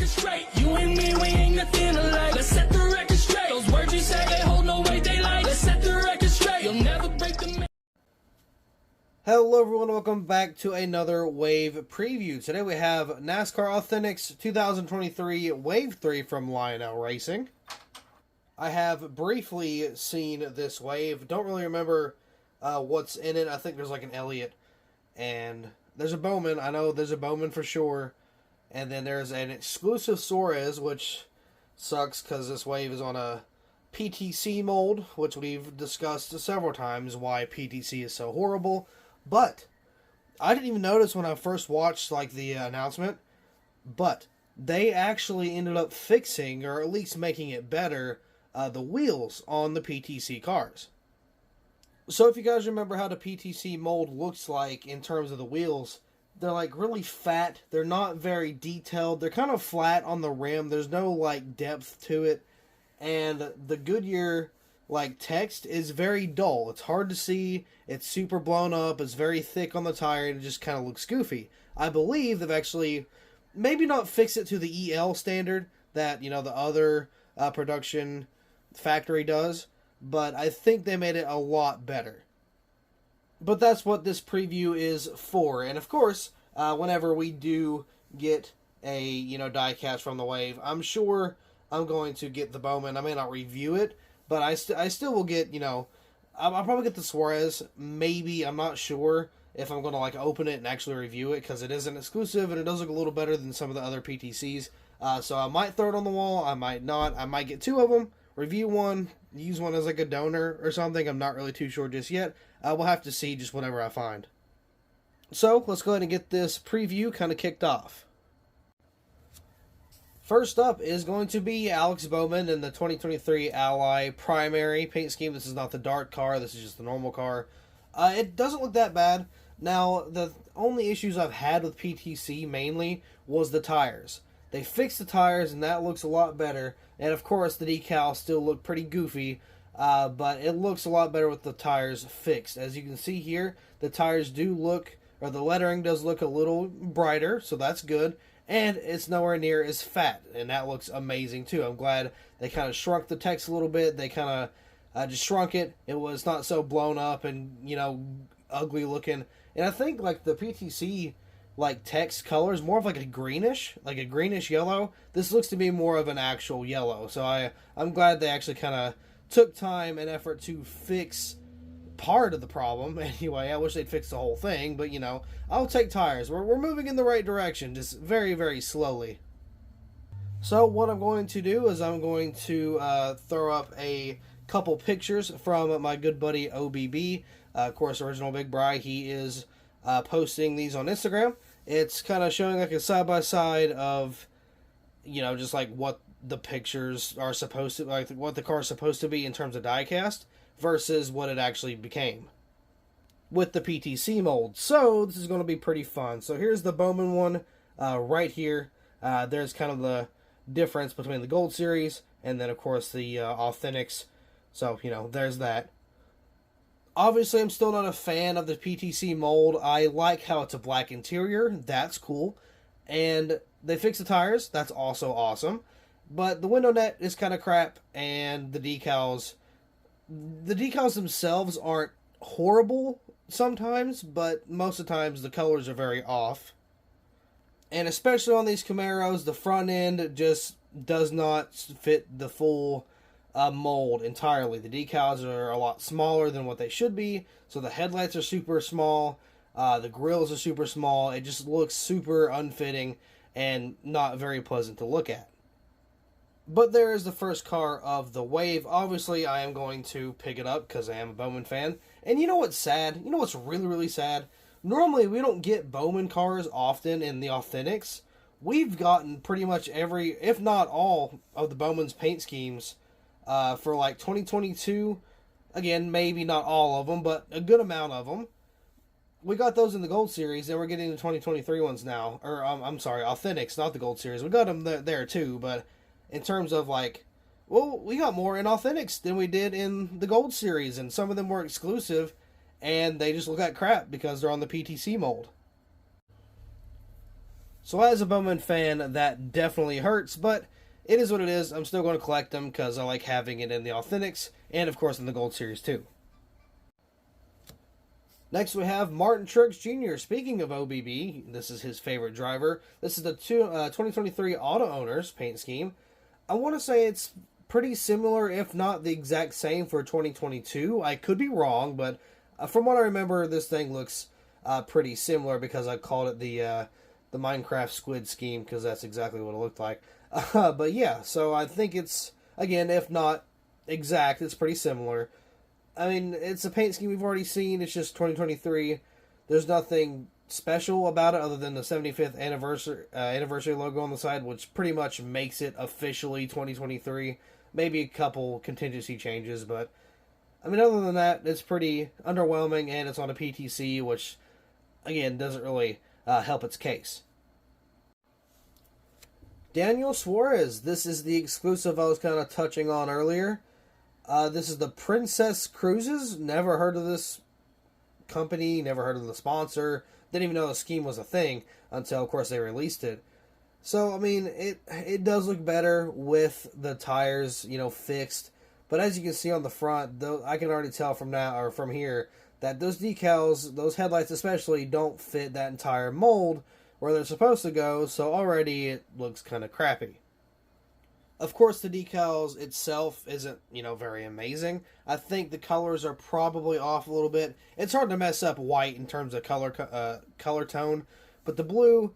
record straight. You and me, we ain't nothing alike. Let's set the record straight. Those words you say, they hold no weight, they like. Let's set the record straight. You'll never break the... Hello everyone, welcome back to another Wave preview. Today we have NASCAR Authentics 2023 Wave 3 from Lionel Racing. I have briefly seen this wave, don't really remember what's in it. I think there's like an Elliott, and there's a Bowman. I know there's a Bowman for sure. And then there's an exclusive Suarez, which sucks because this wave is on a PTC mold, which we've discussed several times why PTC is so horrible. But I didn't even notice when I first watched like the announcement, but they actually ended up fixing, or at least making it better, the wheels on the PTC cars. So if you guys remember how the PTC mold looks like in terms of the wheels, they're like really fat, they're not very detailed, they're kind of flat on the rim, there's no like depth to it, and the Goodyear like text is very dull. It's hard to see, it's super blown up, it's very thick on the tire, and it just kind of looks goofy. I believe they've actually maybe not fixed it to the EL standard that, you know, the other production factory does, but I think they made it a lot better. But that's what this preview is for. And of course, whenever we do get a, you know, diecast from the Wave, I'm sure I'm going to get the Bowman. I may not review it, but I still will get, you know, I'll probably get the Suarez. Maybe, I'm not sure if I'm going to like open it and actually review it, because it is an exclusive and it does look a little better than some of the other PTCs. So I might throw it on the wall, I might not. I might get two of them, review one, use one as like a donor or something. I'm not really too sure just yet. We'll have to see just whatever I find. So let's go ahead and get this preview kind of kicked off. First up is going to be Alex Bowman in the 2023 Ally Primary paint scheme. This is not the dark car, this is just the normal car. It doesn't look that bad. Now, the only issues I've had with PTC mainly was the tires. They fixed the tires and that looks a lot better. And of course the decals still look pretty goofy, but it looks a lot better with the tires fixed. As you can see here, the tires do look, or the lettering does look a little brighter, so that's good. And it's nowhere near as fat, and that looks amazing too. I'm glad they kind of shrunk the text a little bit. They kind of just shrunk it. It was not so blown up and, you know, ugly looking. And I think like the PTC like text color is more of like a greenish yellow. This looks to be more of an actual yellow. So I'm glad they actually kind of took time and effort to fix part of the problem. Anyway, I wish they'd fix the whole thing, but you know, I'll take tires. We're moving in the right direction, just very, very slowly. So what I'm going to do is I'm going to throw up a couple pictures from my good buddy OBB, of course, Original Big Bri. He is posting these on Instagram. It's kind of showing like a side-by-side of, you know, just like what the pictures are supposed to, like what the car is supposed to be in terms of diecast versus what it actually became with the PTC mold. So this is going to be pretty fun. So here's the Bowman one right here. There's kind of the difference between the Gold Series and then of course the Authentics. So, you know, there's that. Obviously, I'm still not a fan of the PTC mold. I like how it's a black interior. That's cool. And they fixed the tires. That's also awesome. But the window net is kind of crap. And the decals themselves aren't horrible sometimes, but most of the times the colors are very off. And especially on these Camaros, the front end just does not fit the full mold entirely. The decals are a lot smaller than what they should be, so the headlights are super small, the grills are super small. It just looks super unfitting and not very pleasant to look at. But there is the first car of the Wave. Obviously, I am going to pick it up because I am a Bowman fan. And you know what's sad? You know what's really, really sad? Normally, we don't get Bowman cars often in the Authentics. We've gotten pretty much every, if not all, of the Bowman's paint schemes for like 2022. Again, maybe not all of them, but a good amount of them. We got those in the Gold Series, and we're getting the 2023 ones now. Or, I'm sorry, Authentics, not the Gold Series. We got them there too, but in terms of like, well, we got more in Authentics than we did in the Gold Series, and some of them were exclusive, and they just look like crap because they're on the PTC mold. So as a Bowman fan, that definitely hurts, but it is what it is. I'm still going to collect them because I like having it in the Authentics, and of course in the Gold Series too. Next we have Martin Truex Jr. Speaking of OBB, this is his favorite driver. This is the 2023 Auto Owners paint scheme. I want to say it's pretty similar, if not the exact same, for 2022. I could be wrong, but from what I remember, this thing looks pretty similar because I called it the Minecraft squid scheme because that's exactly what it looked like. But yeah, so I think it's, again, if not exact, it's pretty similar. I mean, it's a paint scheme we've already seen. It's just 2023. There's nothing special about it other than the 75th anniversary logo on the side, which pretty much makes it officially 2023. Maybe a couple contingency changes, but I mean, other than that, it's pretty underwhelming, and it's on a PTC, which, again, doesn't really help its case. Daniel Suarez. This is the exclusive I was kind of touching on earlier. This is the Princess Cruises. Never heard of this company, never heard of the sponsor. Didn't even know the scheme was a thing until, of course, they released it. So, I mean, it does look better with the tires, fixed. But as you can see on the front, though, I can already tell from here that those decals, those headlights especially, don't fit that entire mold where they're supposed to go, so already it looks kind of crappy. Of course, the decals itself isn't, very amazing. I think the colors are probably off a little bit. It's hard to mess up white in terms of color tone, but the blue,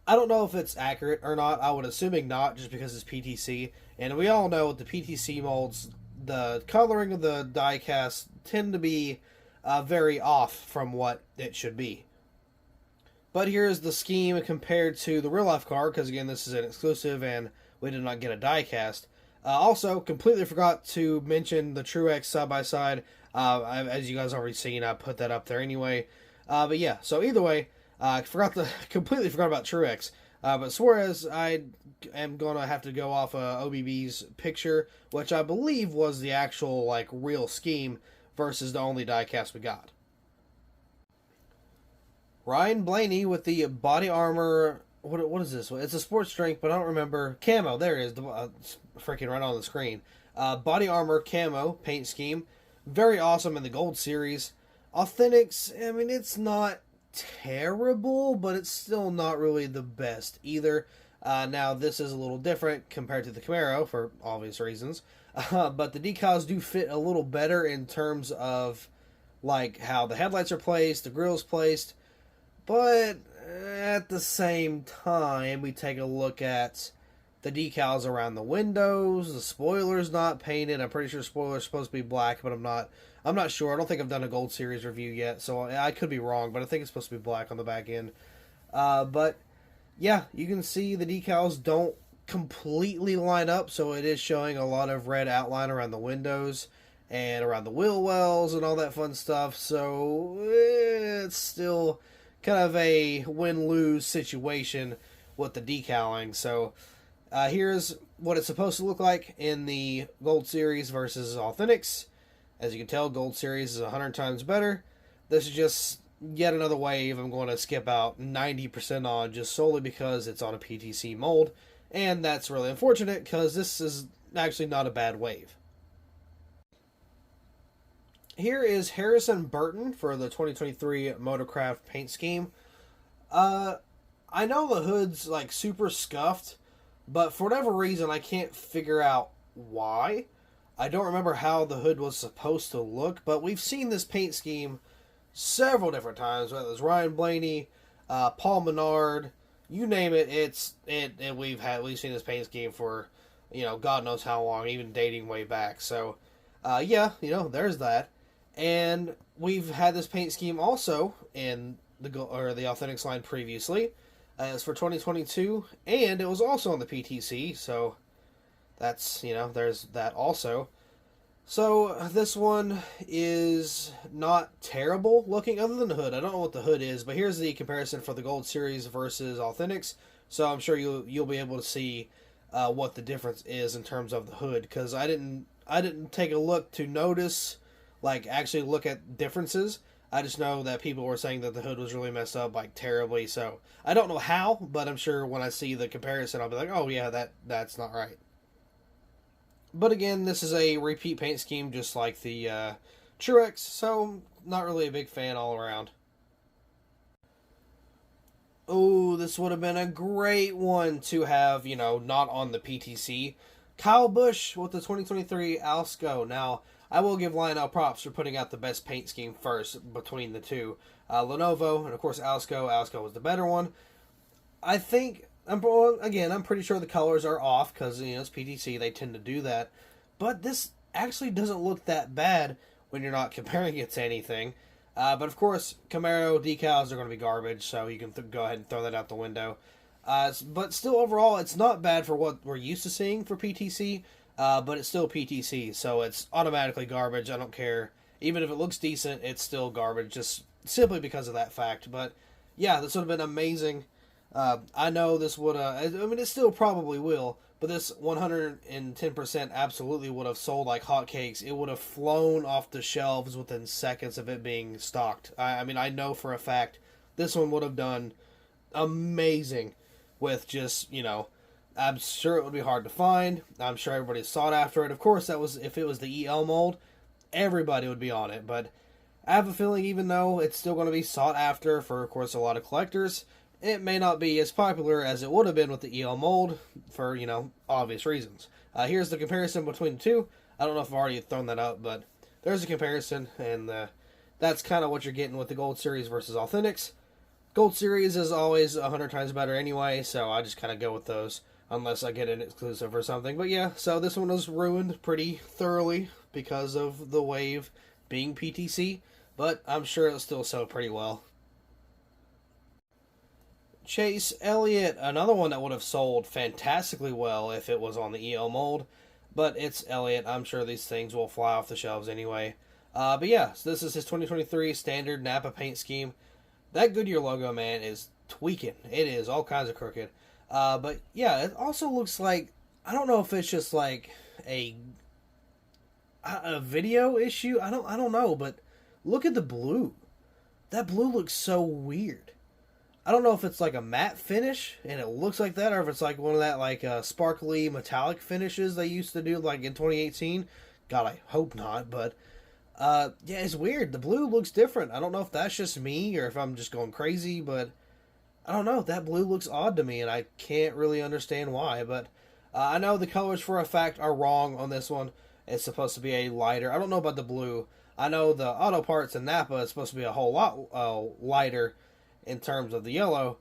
I don't know if it's accurate or not. I would assuming not, just because it's PTC. And we all know with the PTC molds, the coloring of the die-cast tend to be very off from what it should be. But here's the scheme compared to the real-life car, because again, this is an exclusive and we did not get a die-cast. Also, completely forgot to mention the Truex side-by-side. As you guys already seen, I put that up there anyway. But yeah, so either way, completely forgot about Truex. But Suarez, I am going to have to go off OBB's picture, which I believe was the actual, real scheme versus the only die-cast we got. Ryan Blaney with the body armor. What is this? It's a sports drink, but I don't remember. Camo, there it is. Freaking right on the screen. Body armor camo paint scheme. Very awesome in the Gold Series. Authentics, I mean, it's not terrible, but it's still not really the best either. Now, this is a little different compared to the Camaro for obvious reasons. But the decals do fit a little better in terms of, how the headlights are placed, the grill's placed. But at the same time, we take a look at the decals around the windows. The spoiler's not painted. I'm pretty sure the spoiler's supposed to be black, but I'm not sure. I don't think I've done a Gold Series review yet, so I could be wrong, but I think it's supposed to be black on the back end. But yeah, you can see the decals don't completely line up, so it is showing a lot of red outline around the windows and around the wheel wells and all that fun stuff. So it's still kind of a win-lose situation with the decaling. So here's what it's supposed to look like in the Gold Series versus Authentics. As you can tell, Gold Series is 100 times better. This is just yet another wave I'm going to skip out 90% on just solely because it's on a PTC mold. And that's really unfortunate because this is actually not a bad wave. Here is Harrison Burton for the 2023 Motorcraft paint scheme. I know the hood's super scuffed, but for whatever reason I can't figure out why. I don't remember how the hood was supposed to look, but we've seen this paint scheme several different times, whether it's Ryan Blaney, Paul Menard, you name it, we've seen this paint scheme for, God knows how long, even dating way back. So, yeah, there's that. And we've had this paint scheme also in the Authentics line previously. It's for 2022, and it was also on the PTC, so that's, there's that also. So this one is not terrible looking other than the hood. I don't know what the hood is, but here's the comparison for the Gold Series versus Authentics. So I'm sure you'll be able to see what the difference is in terms of the hood, because I didn't take a look to notice, actually look at differences. I just know that people were saying that the hood was really messed up, like, terribly, so I don't know how, but I'm sure when I see the comparison, I'll be like, oh yeah, that's not right. But again, this is a repeat paint scheme, just like the Truex, so not really a big fan all around. Oh, this would have been a great one to have, not on the PTC. Kyle Busch with the 2023 Alsco. Now, I will give Lionel props for putting out the best paint scheme first between the two. Lenovo and, of course, Alsco. Alsco was the better one. I think, I'm pretty sure the colors are off because, it's PTC. They tend to do that. But this actually doesn't look that bad when you're not comparing it to anything. But, of course, Camaro decals are going to be garbage, so you can go ahead and throw that out the window. But still, overall, it's not bad for what we're used to seeing for PTC, but it's still PTC, so it's automatically garbage. I don't care. Even if it looks decent, it's still garbage, just simply because of that fact. But, yeah, this would have been amazing. I know this would it still probably will, but this 110% absolutely would have sold like hotcakes. It would have flown off the shelves within seconds of it being stocked. I know for a fact this one would have done amazing with just, I'm sure it would be hard to find. I'm sure everybody sought after it. Of course, if it was the EL mold, everybody would be on it. But I have a feeling even though it's still going to be sought after for, of course, a lot of collectors, it may not be as popular as it would have been with the EL mold for, obvious reasons. Here's the comparison between the two. I don't know if I've already thrown that up, but there's a comparison, and that's kind of what you're getting with the Gold Series versus Authentics. Gold Series is always 100 times better anyway, so I just kind of go with those unless I get an exclusive or something. But yeah, so this one was ruined pretty thoroughly because of the Wave being PTC, but I'm sure it'll still sell pretty well. Chase Elliott, another one that would have sold fantastically well if it was on the EL mold, but it's Elliott. I'm sure these things will fly off the shelves anyway. But yeah, so this is his 2023 standard NAPA paint scheme. That Goodyear logo, man, is tweaking. It is all kinds of crooked. But yeah, it also looks like, I don't know if it's just like a video issue. I don't know, but look at the blue. That blue looks so weird. I don't know if it's like a matte finish and it looks like that, or if it's like one of that like sparkly metallic finishes they used to do like in 2018. God, I hope not, but yeah, it's weird. The blue looks different. I don't know if that's just me or if I'm just going crazy, but I don't know. That blue looks odd to me, and I can't really understand why. But I know the colors for a fact are wrong on this one. It's supposed to be a lighter. I don't know about the blue. I know the auto parts in NAPA is supposed to be a whole lot lighter in terms of the yellow,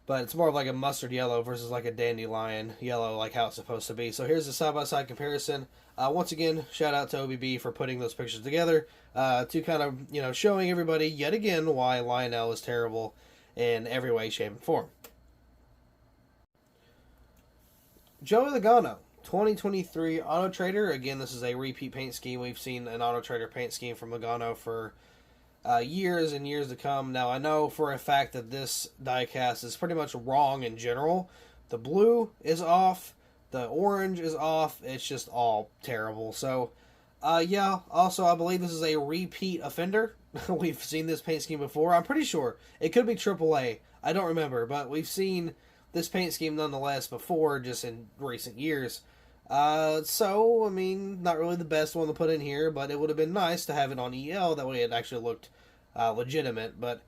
but it's more of like a mustard yellow versus like a dandelion yellow, like how it's supposed to be. So here's the side-by-side comparison. Once again, shout out to OBB for putting those pictures together to kind of, showing everybody yet again why Lionel is terrible in every way, shape, and form. Joey Logano, 2023 AutoTrader. Again, this is a repeat paint scheme. We've seen an AutoTrader paint scheme from Logano for years and years to come. Now, I know for a fact that this diecast is pretty much wrong in general. The blue is off. The orange is off. It's just all terrible. So, yeah. Also, I believe this is a repeat offender. We've seen this paint scheme before. I'm pretty sure. It could be AAA. I don't remember. But we've seen this paint scheme nonetheless before, just in recent years. So, not really the best one to put in here, but it would have been nice to have it on EL. That way it actually looked legitimate. But,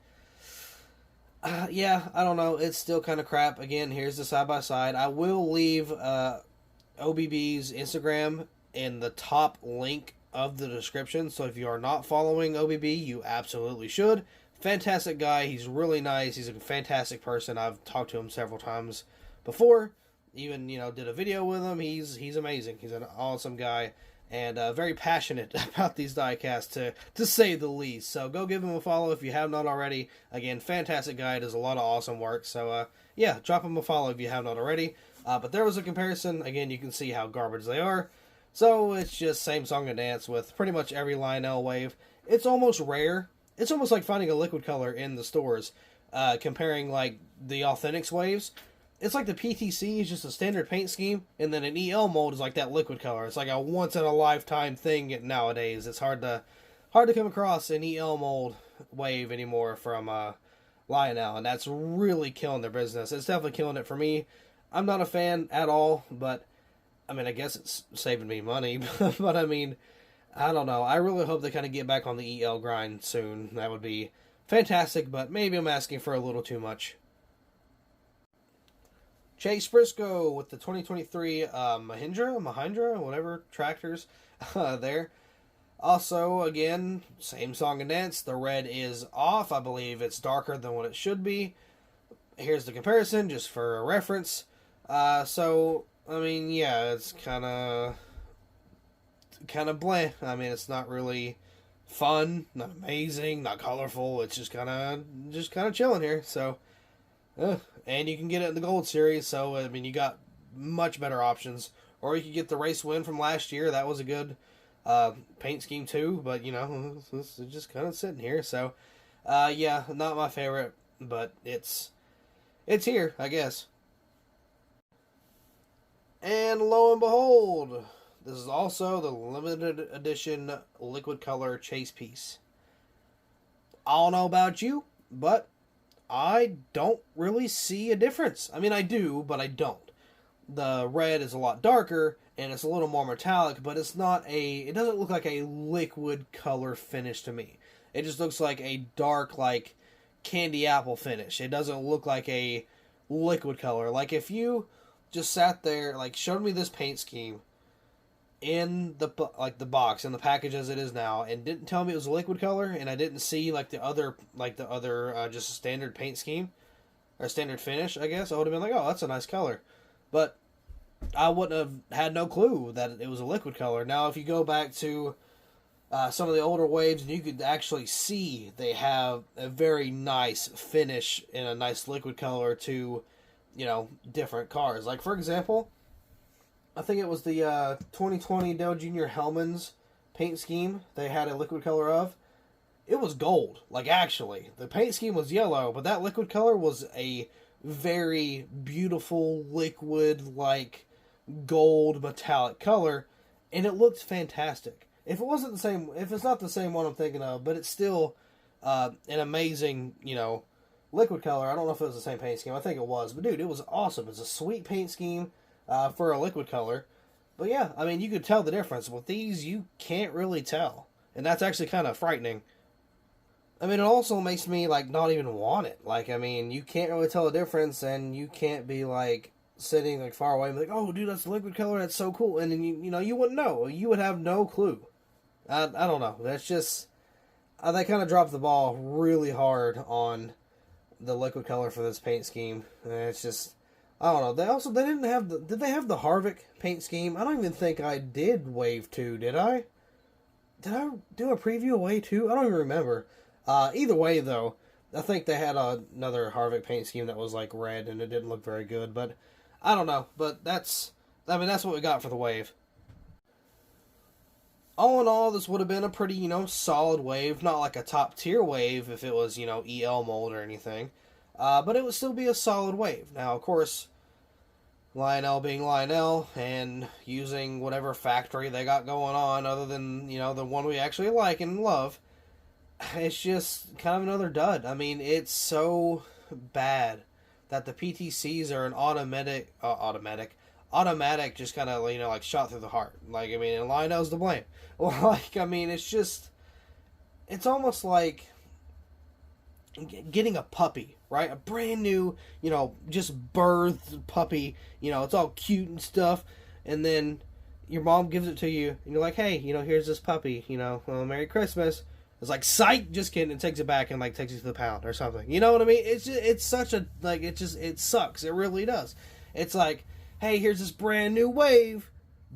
yeah, I don't know. It's still kind of crap. Again, here's the side-by-side. I will leave OBB's Instagram in the top link of the description. So if you are not following OBB, you absolutely should. Fantastic guy. He's really nice. He's a fantastic person. I've talked to him several times before. Even, did a video with him. He's amazing. He's an awesome guy and very passionate about these diecasts, to say the least. So go give him a follow if you have not already. Again, fantastic guy. Does a lot of awesome work. So, yeah, drop him a follow if you have not already. But there was a comparison. Again, you can see how garbage they are. So it's just same song and dance with pretty much every Lionel wave. It's almost rare. It's almost like finding a liquid color in the stores, comparing like the Authentics waves. It's like the PTC is just a standard paint scheme, and then an EL mold is like that liquid color. It's like a once in a lifetime thing nowadays. It's hard to come across an EL mold wave anymore from Lionel, and that's really killing their business. It's definitely killing it for me. I'm not a fan at all, but I mean, I guess it's saving me money. But I mean, I don't know. I really hope they kind of get back on the EL grind soon. That would be fantastic, but maybe I'm asking for a little too much. Chase Briscoe with the 2023 Mahindra, whatever, tractors there. Also, again, same song and dance. The red is off. I believe it's darker than what it should be. Here's the comparison, just for a reference. So, I mean, yeah, it's kind of bland. I mean, it's not really fun, not amazing, not colorful. It's just kind of chilling here. So, and you can get it in the Gold Series. So, I mean, you got much better options. Or you could get the race win from last year. That was a good paint scheme too. But, you know, it's just kind of sitting here. So, yeah, not my favorite, but it's here, I guess. And lo and behold, this is also the limited edition liquid color chase piece. I don't know about you, but I don't really see a difference. I mean, I do, but I don't. The red is a lot darker, and it's a little more metallic, but it doesn't look like a liquid color finish to me. It just looks like a dark, like, candy apple finish. It doesn't look like a liquid color. Like, if you just sat there, like, showed me this paint scheme in the box, in the package as it is now, and didn't tell me it was a liquid color, and I didn't see the other just a standard paint scheme, or standard finish, I guess, I would have been like, oh, that's a nice color. But I wouldn't have had no clue that it was a liquid color. Now, if you go back to some of the older waves, and you could actually see they have a very nice finish in a nice liquid color to, you know, different cars. Like, for example, I think it was the 2020 Dale Jr. Hellman's paint scheme they had a liquid color of. It was gold. Like, actually. The paint scheme was yellow, but that liquid color was a very beautiful, liquid, like, gold metallic color, and it looked fantastic. If it's not the same one I'm thinking of, but it's still an amazing, you know, liquid color. I don't know if it was the same paint scheme. I think it was. But, dude, it was awesome. It's a sweet paint scheme for a liquid color. But, yeah, I mean, you could tell the difference. With these, you can't really tell. And that's actually kind of frightening. I mean, it also makes me, like, not even want it. Like, I mean, you can't really tell the difference, and you can't be, like, sitting, like, far away and be like, oh, dude, that's liquid color. That's so cool. And then, you know, you wouldn't know. You would have no clue. I don't know. That's just... they kind of dropped the ball really hard on the liquid color for this paint scheme. And it's just... I don't know. They didn't have the... Did they have the Harvick paint scheme? I don't even think I did Wave 2, did I? Did I do a preview of Wave 2? I don't even remember. Either way, though, I think they had another Harvick paint scheme that was, like, red, and it didn't look very good. But, I don't know. But that's what we got for the Wave. All in all, this would have been a pretty, you know, solid wave. Not like a top-tier wave if it was, you know, EL mold or anything. But it would still be a solid wave. Now, of course, Lionel being Lionel and using whatever factory they got going on other than, you know, the one we actually like and love, it's just kind of another dud. I mean, it's so bad that the PTCs are an automatic just kind of, you know, like shot through the heart. Like, I mean, and Lionel's to blame. Like, I mean, it's almost like getting a puppy, right? A brand new, you know, just birthed puppy, you know, it's all cute and stuff, and then your mom gives it to you, and you're like, hey, you know, here's this puppy, you know, well, Merry Christmas. It's like, psych, just kidding, and takes it back and, like, takes it to the pound or something. You know what I mean? It's such a, like, it sucks. It really does. It's like, hey, here's this brand new wave,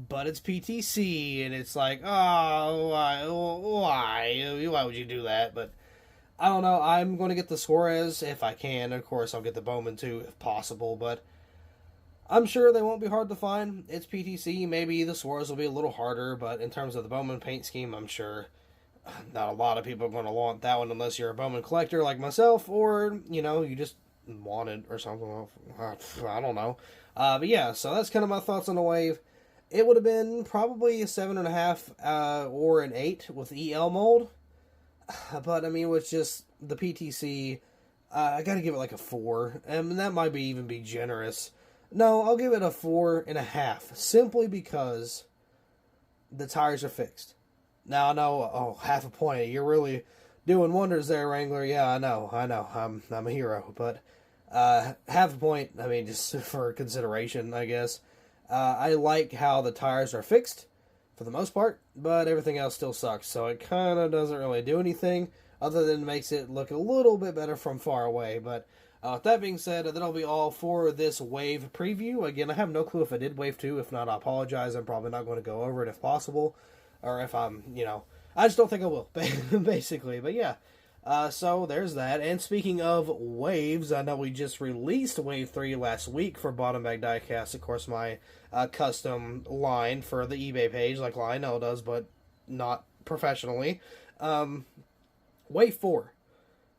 but it's PTC, and it's like, oh, why would you do that? But I don't know. I'm going to get the Suarez if I can. Of course, I'll get the Bowman too if possible, but I'm sure they won't be hard to find. It's PTC. Maybe the Suarez will be a little harder, but in terms of the Bowman paint scheme, I'm sure not a lot of people are going to want that one unless you're a Bowman collector like myself, or, you know, you just want it or something. I don't know. But yeah, so that's kind of my thoughts on the wave. It would have been probably a 7.5 or an 8 with EL mold. But, I mean, it was just the PTC. I got to give it like a 4. And that might even be generous. No, I'll give it a 4.5. Simply because the tires are fixed. Now, I know, half a point. You're really doing wonders there, Wrangler. Yeah, I know. I'm a hero. But half a point, I mean, just for consideration, I guess. I like how the tires are fixed, for the most part, but everything else still sucks. So it kind of doesn't really do anything, other than makes it look a little bit better from far away. But with that being said, that'll be all for this Wave preview. Again, I have no clue if I did Wave 2. If not, I apologize. I'm probably not going to go over it if possible. Or if I'm, I just don't think I will, basically. But yeah, so there's that. And speaking of waves, I know we just released Wave 3 last week for Bottom Bag Diecast. Of course, my custom line for the eBay page, like Lionel does, but not professionally. Wave 4,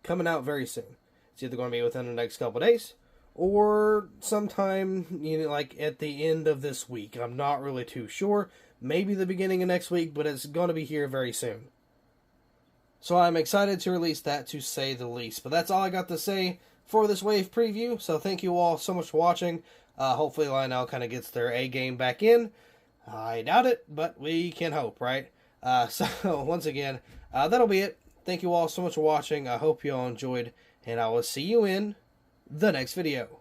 coming out very soon. It's either going to be within the next couple of days, or sometime, like at the end of this week. I'm not really too sure. Maybe the beginning of next week, but it's going to be here very soon. So I'm excited to release that, to say the least. But that's all I got to say for this Wave preview. So thank you all so much for watching. Hopefully Lionel kind of gets their A game back in. I doubt it, but we can hope, right? So once again, that'll be it. Thank you all so much for watching. I hope you all enjoyed, and I will see you in the next video.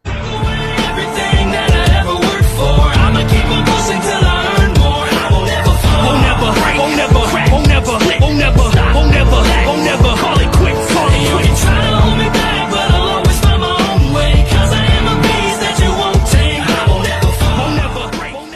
Everything that I ever worked for, I'ma keep on pushing till